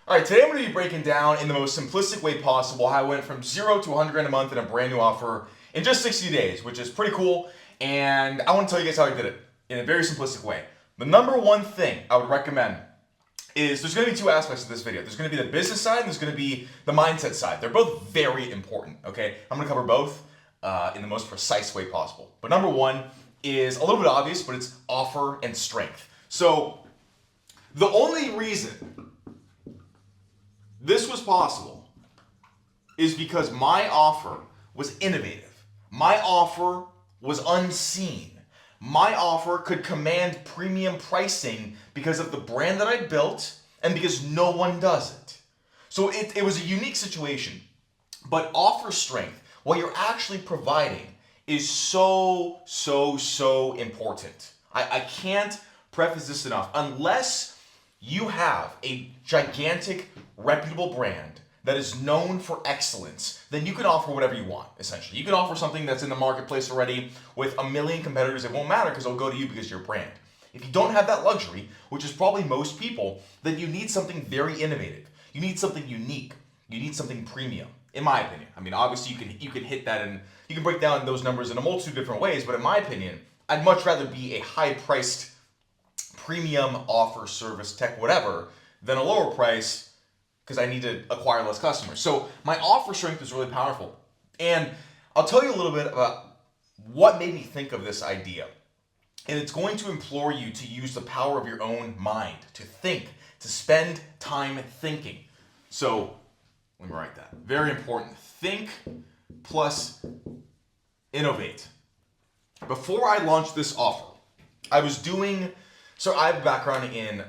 All right, today I'm going to be breaking down in the most simplistic way possible how I went from 0 to 100 grand a month in a brand new offer in just 60 days, which is pretty cool. And I want to tell you guys how I did it in a very simplistic way. The number one thing I would recommend is there's going to be two aspects of this video. There's going to be the business side and there's going to be the mindset side. They're both very important, okay? I'm going to cover both in the most precise way possible. But number one is a little bit obvious, but it's offer and strength. So the only reason this was possible is because my offer was innovative. My offer was unseen. My offer could command premium pricing because of the brand that I built and because no one does it. So it was a unique situation. But offer strength, what you're actually providing, is so important. I can't preface this enough. Unless you have a gigantic, reputable brand that is known for excellence, then you can offer whatever you want, essentially. You can offer something that's in the marketplace already with a million competitors. It won't matter because they'll go to you because you're a brand. If you don't have that luxury, which is probably most people, then you need something very innovative. You need something unique. You need something premium, in my opinion. I mean, obviously you can hit that and you can break down those numbers in a multitude of different ways, but in my opinion, I'd much rather be a high-priced premium offer, service, tech, whatever, than a lower price because I need to acquire less customers. So my offer strength is really powerful. And I'll tell you a little bit about what made me think of this idea. And it's going to implore you to use the power of your own mind, to think, to spend time thinking. So let me write that. Very important. Think plus innovate. Before I launched this offer, I was doing... So I have a background in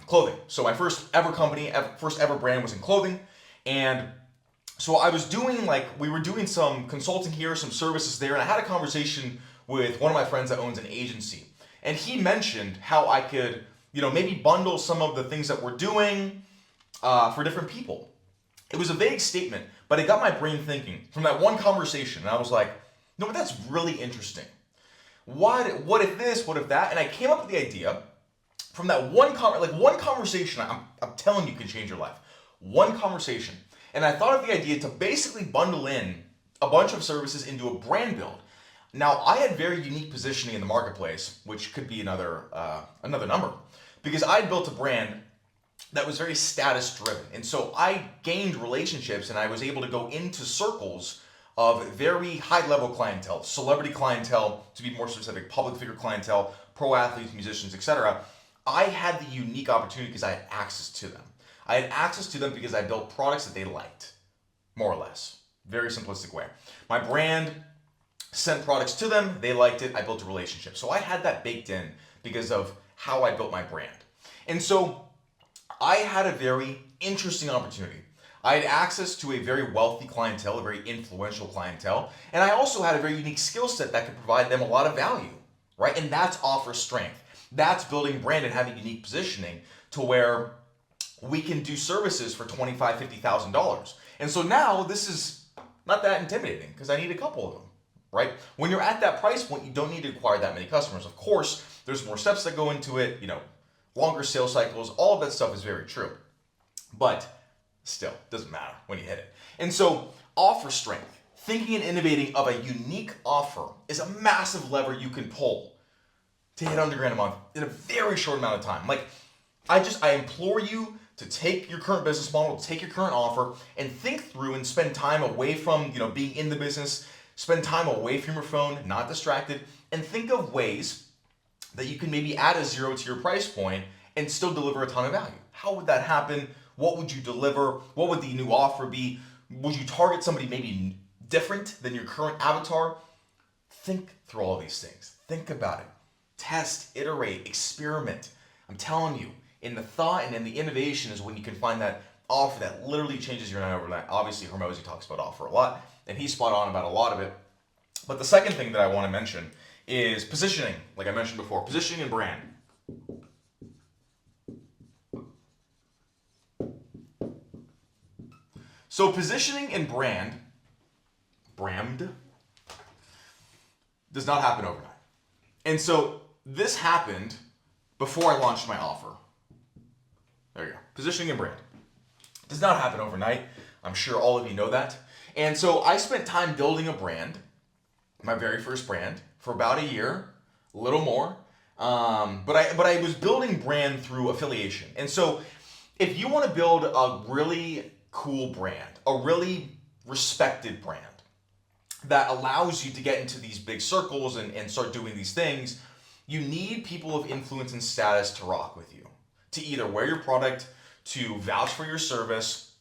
clothing. So my first ever company, first ever brand was in clothing. And so I was doing we were doing some consulting here, some services there. And I had a conversation with one of my friends that owns an agency. And he mentioned how I could, maybe bundle some of the things that we're doing for different people. It was a vague statement, but it got my brain thinking from that one conversation. And I was like, no, but that's really interesting. What if this, what if that? And I came up with the idea from that one conversation. I'm telling you, can change your life. One conversation. And I thought of the idea to basically bundle in a bunch of services into a brand build. Now, I had very unique positioning in the marketplace, which could be another number, because I had built a brand that was very status driven. And so I gained relationships and I was able to go into circles of very high level clientele, celebrity clientele, to be more specific, public figure clientele, pro athletes, musicians, etc. I had the unique opportunity because I had access to them. I had access to them because I built products that they liked, more or less. Very simplistic way. My brand sent products to them, they liked it, I built a relationship. So I had that baked in because of how I built my brand. And so I had a very interesting opportunity. I had access to a very wealthy clientele, a very influential clientele, and I also had a very unique skill set that could provide them a lot of value, right? And that's offer strength. That's building brand and having unique positioning to where we can do services for $25,000, $50,000. And so now this is not that intimidating because I need a couple of them, right? When you're at that price point, you don't need to acquire that many customers. Of course, there's more steps that go into it, longer sales cycles, all of that stuff is very true. But still, doesn't matter when you hit it. And so, offer strength, thinking and innovating of a unique offer is a massive lever you can pull to hit $100 grand a month in a very short amount of time. I implore you to take your current business model, take your current offer, and think through and spend time away from, being in the business, spend time away from your phone, not distracted, and think of ways that you can maybe add a zero to your price point and still deliver a ton of value. How would that happen? What would you deliver? What would the new offer be? Would you target somebody maybe different than your current avatar? Think through all of these things. Think about it. Test, iterate, experiment. I'm telling you, in the thought and in the innovation is when you can find that offer that literally changes your night overnight. Obviously, Hormozy talks about offer a lot, and he's spot on about a lot of it. But the second thing that I want to mention is positioning, like I mentioned before, positioning and brand. So positioning and brand does not happen overnight. And so this happened before I launched my offer. There you go. Positioning and brand. Does not happen overnight. I'm sure all of you know that. And so I spent time building a brand, my very first brand, for about a year, a little more. But I was building brand through affiliation. And so if you want to build a really cool brand, a really respected brand that allows you to get into these big circles and start doing these things, you need people of influence and status to rock with you, to either wear your product, to vouch for your service,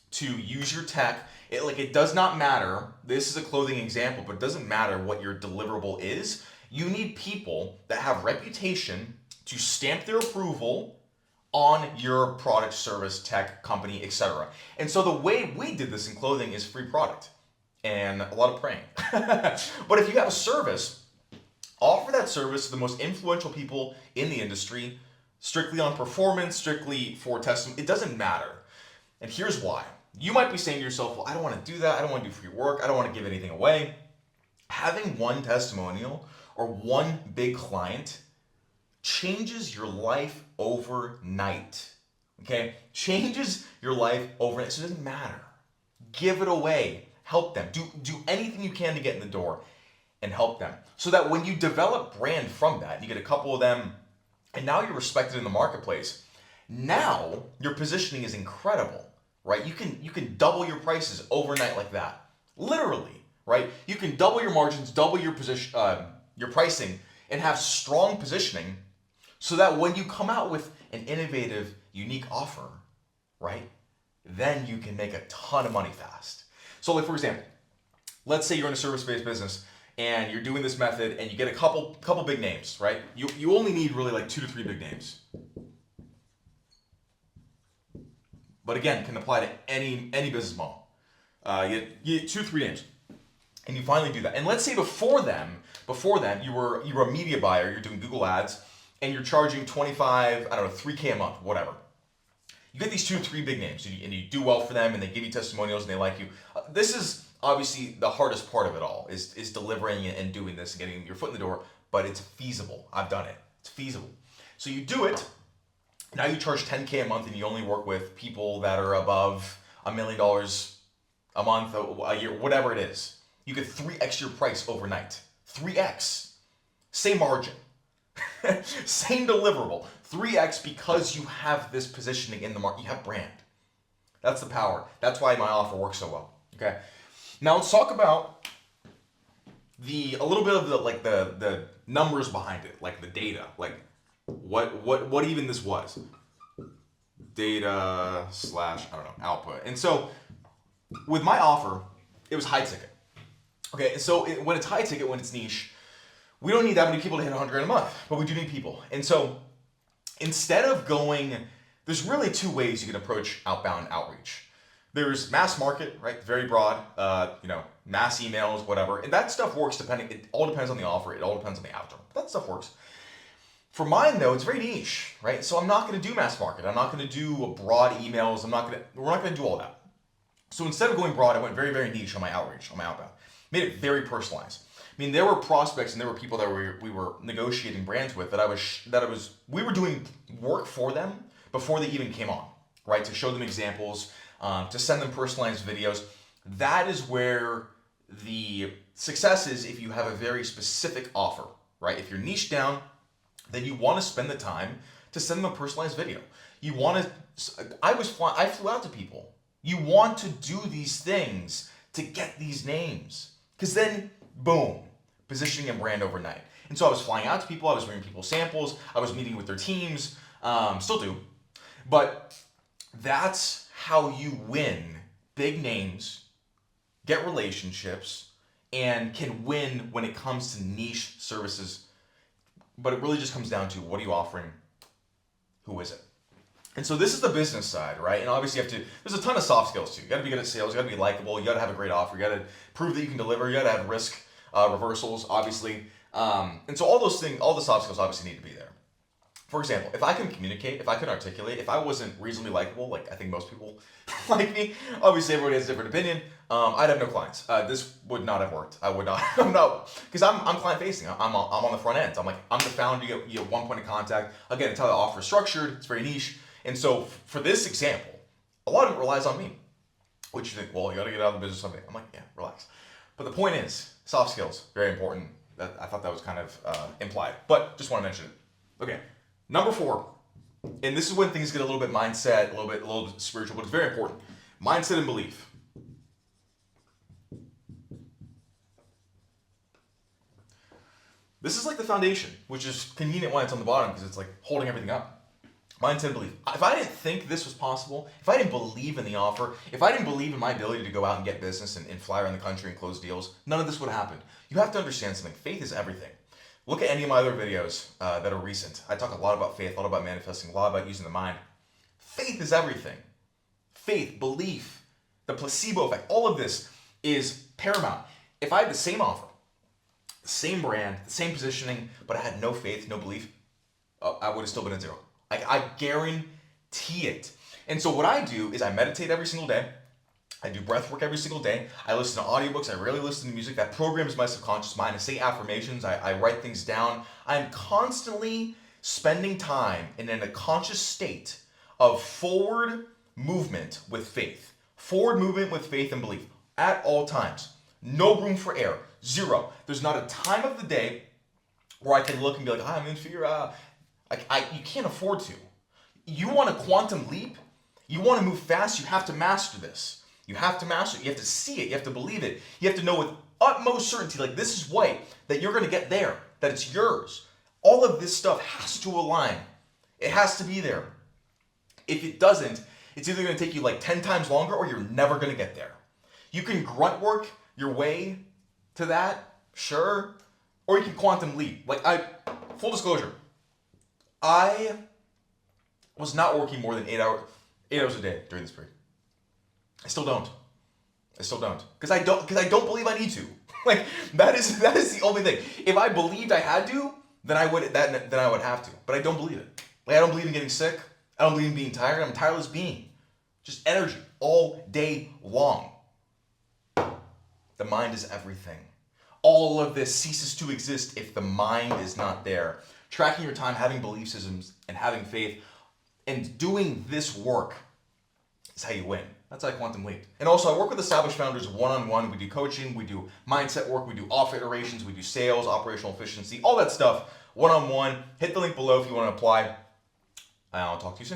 to use your tech. It does not matter. This is a clothing example, but it doesn't matter what your deliverable is. You need people that have reputation to stamp their approval on your product, service, tech, company, etc. And so the way we did this in clothing is free product and a lot of praying. But if you have a service, offer that service to the most influential people in the industry, strictly on performance, strictly for testimony. It doesn't matter. And here's why. You might be saying to yourself, well, I don't want to do that. I don't want to do free work. I don't want to give anything away. Having one testimonial or one big client changes your life overnight. Okay? Changes your life overnight. So it doesn't matter. Give it away. Help them. Do anything you can to get in the door and help them. So that when you develop brand from that, you get a couple of them, and now you're respected in the marketplace. Now your positioning is incredible, right? You can double your prices overnight like that. Literally, right? You can double your margins, double your position, your pricing, and have strong positioning so that when you come out with an innovative, unique offer, right, then you can make a ton of money fast. So like, for example, let's say you're in a service-based business and you're doing this method and you get a couple big names, right? You only need really like 2 to 3 big names. But again, can apply to any business model. You get 2 or 3 names. And you finally do that. And let's say before then you were a media buyer, you're doing Google ads, and you're charging 25, I don't know, 3K a month, whatever. You get these 2 or 3 big names, and you do well for them, and they give you testimonials, and they like you. This is obviously the hardest part of it all, is delivering and doing this and getting your foot in the door, but it's feasible. I've done it. It's feasible. So you do it. Now you charge 10K a month, and you only work with people that are above $1 million a month, a year, whatever it is. You get 3x your price overnight. 3x. Same margin. Same deliverable. 3x because you have this positioning in the market. You have brand. That's the power. That's why my offer works so well. Okay. Now let's talk about a little bit of the numbers behind it, like the data, like what even this was. Data / I don't know, output. And so with my offer, it was high ticket. Okay, so when it's high ticket, when it's niche, we don't need that many people to hit $100 a month, but we do need people. And so instead of going, there's really 2 ways you can approach outbound outreach. There's mass market, right? Very broad, mass emails, whatever. And that stuff works it all depends on the offer. It all depends on the avatar. But that stuff works. For mine though, it's very niche, right? So I'm not going to do mass market. I'm not going to do broad emails. We're not going to do all that. So instead of going broad, I went very, very niche on my outreach, on my outbound. Made it very personalized. I mean, there were prospects and there were people that we were negotiating brands with we were doing work for them before they even came on, right? To show them examples, to send them personalized videos. That is where the success is if you have a very specific offer, right? If you're niche down, then you want to spend the time to send them a personalized video. You want to, I flew out to people. You want to do these things to get these names. Because then, boom, positioning and brand overnight. And so I was flying out to people, I was bringing people samples, I was meeting with their teams, still do. But that's how you win big names, get relationships, and can win when it comes to niche services. But it really just comes down to, what are you offering? Who is it? And so this is the business side, right? And obviously there's a ton of soft skills too. You gotta be good at sales, you gotta be likable, you gotta have a great offer, you gotta prove that you can deliver, you gotta have risk reversals, obviously. And so all those things, all the soft skills obviously need to be there. For example, if I can communicate, if I can articulate, if I wasn't reasonably likable, like I think most people like me, obviously everybody has a different opinion, I'd have no clients. This would not have worked. I would not, because I'm client facing. I'm on the front end. I'm the founder, you get one point of contact. Again, it's how the offer is structured, it's very niche. And so for this example, A lot of it relies on me. Which you think, well, you got to get out of the business someday. I'm like, yeah, relax. But the point is, soft skills, very important. I thought that was kind of implied, but just want to mention it. Okay, number 4, and this is when things get a little bit mindset, a little bit spiritual, but it's very important. Mindset and belief. This is like the foundation, which is convenient when it's on the bottom because it's like holding everything up. Mindset and belief. If I didn't think this was possible, if I didn't believe in the offer, if I didn't believe in my ability to go out and get business and fly around the country and close deals, none of this would happen. You have to understand something. Faith is everything. Look at any of my other videos that are recent. I talk a lot about faith, a lot about manifesting, a lot about using the mind. Faith is everything. Faith, belief, the placebo effect, all of this is paramount. If I had the same offer, the same brand, the same positioning, but I had no faith, no belief, I would have still been at zero. I guarantee it. And so what I do is I meditate every single day. I do breath work every single day. I listen to audiobooks. I rarely listen to music. That programs my subconscious mind. I say affirmations. I write things down. I'm constantly spending time in a conscious state of forward movement with faith. Forward movement with faith and belief at all times. No room for error. Zero. There's not a time of the day where I can look and be like, I'm in fear. You can't afford to. You want a quantum leap? You want to move fast? You have to master this. You have to master it. You have to see it. You have to believe it. You have to know with utmost certainty, like this is white, that you're going to get there, that it's yours. All of this stuff has to align. It has to be there. If it doesn't, it's either going to take you like 10 times longer or you're never going to get there. You can grunt work your way to that, sure, or you can quantum leap. Full disclosure, I was not working more than 8 hours a day during this period. I still don't. Because I don't believe I need to. That is the only thing. If I believed I had to, then I would have to. But I don't believe it. I don't believe in getting sick. I don't believe in being tired. I'm a tireless being. Just energy all day long. The mind is everything. All of this ceases to exist if the mind is not there. Tracking your time, having belief systems, and having faith, and doing this work is how you win. That's how I quantum leap. And also, I work with established founders one-on-one. We do coaching, we do mindset work, we do off iterations, we do sales, operational efficiency, all that stuff one-on-one. Hit the link below if you want to apply. I'll talk to you soon.